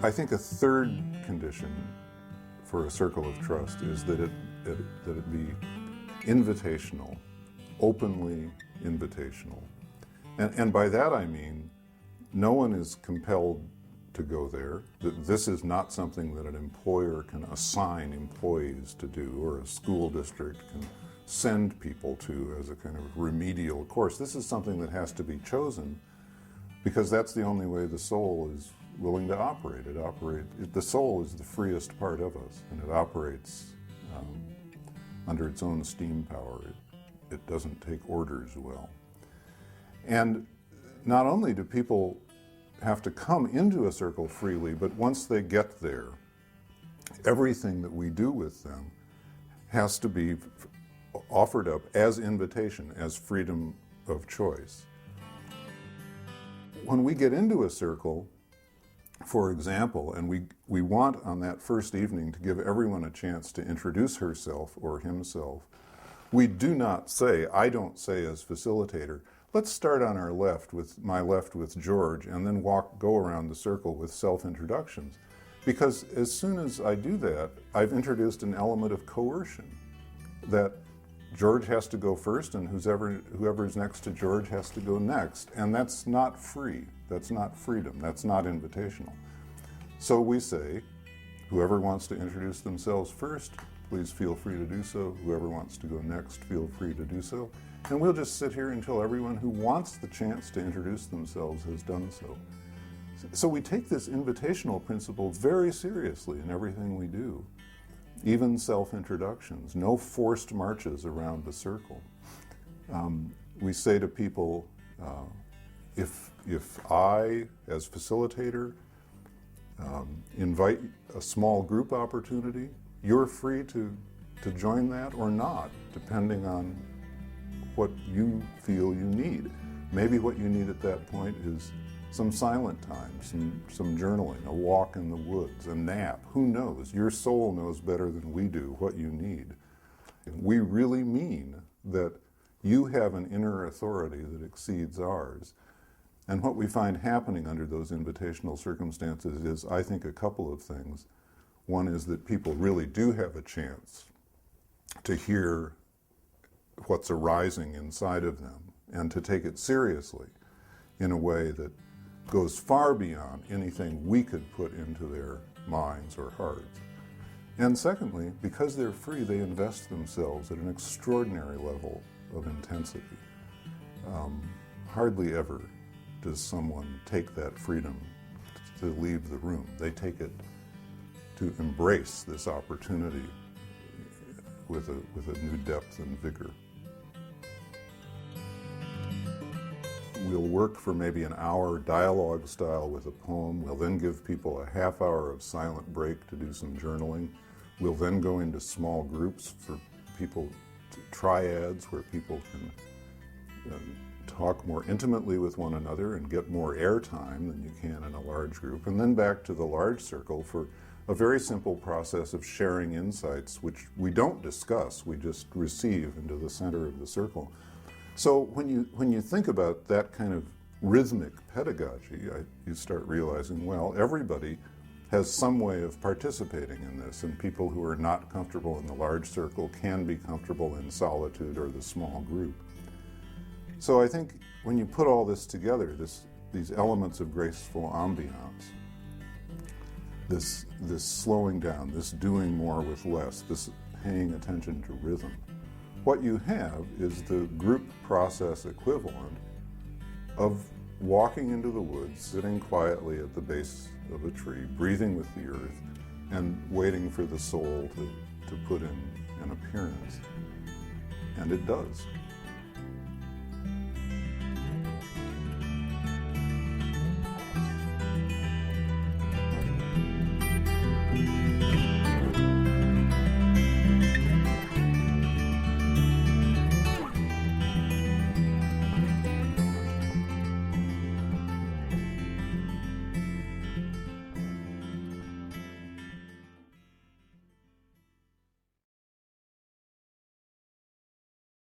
I think a third condition for a circle of trust is that it be invitational, openly invitational. And by that I mean no one is compelled to go there. This is not something that an employer can assign employees to do, or a school district can send people to as a kind of remedial course. This is something that has to be chosen because that's the only way the soul is willing to operate. The soul is the freest part of us, and it operates under its own steam power. It doesn't take orders well. And not only do people have to come into a circle freely, but once they get there, everything that we do with them has to be offered up as invitation, as freedom of choice. When we get into a circle, for example, and we want on that first evening to give everyone a chance to introduce herself or himself, we do not say, I don't say as facilitator, let's start on our left, with my left with George, and then go around the circle with self-introductions. Because as soon as I do that, I've introduced an element of coercion, that George has to go first, and whoever's next to George has to go next. And that's not free. That's not freedom. That's not invitational. So we say, whoever wants to introduce themselves first, please feel free to do so. Whoever wants to go next, feel free to do so. And we'll just sit here until everyone who wants the chance to introduce themselves has done so. So we take this invitational principle very seriously in everything we do. Even self-introductions, no forced marches around the circle. We say to people, if I, as facilitator, invite a small group opportunity, you're free to join that or not, depending on what you feel you need. Maybe what you need at that point is some silent time, some journaling, a walk in the woods, a nap. Who knows? Your soul knows better than we do what you need. We really mean that you have an inner authority that exceeds ours. And what we find happening under those invitational circumstances is, I think, a couple of things. One is that people really do have a chance to hear what's arising inside of them and to take it seriously in a way that goes far beyond anything we could put into their minds or hearts. And secondly, because they're free, they invest themselves at an extraordinary level of intensity. Hardly ever does someone take that freedom to leave the room. They take it to embrace this opportunity with a new depth and vigor. We'll work for maybe an hour dialogue style with a poem. We'll then give people a half hour of silent break to do some journaling. We'll then go into small groups for people, triads, where people can talk more intimately with one another and get more airtime than you can in a large group. And then back to the large circle for a very simple process of sharing insights, which we don't discuss, we just receive into the center of the circle. So when you think about that kind of rhythmic pedagogy, you start realizing, well, everybody has some way of participating in this, and people who are not comfortable in the large circle can be comfortable in solitude or the small group. So I think when you put all this together, these elements of graceful ambiance, this slowing down, this doing more with less, this paying attention to rhythm, what you have is the group process equivalent of walking into the woods, sitting quietly at the base of a tree, breathing with the earth, and waiting for the soul to put in an appearance. And it does.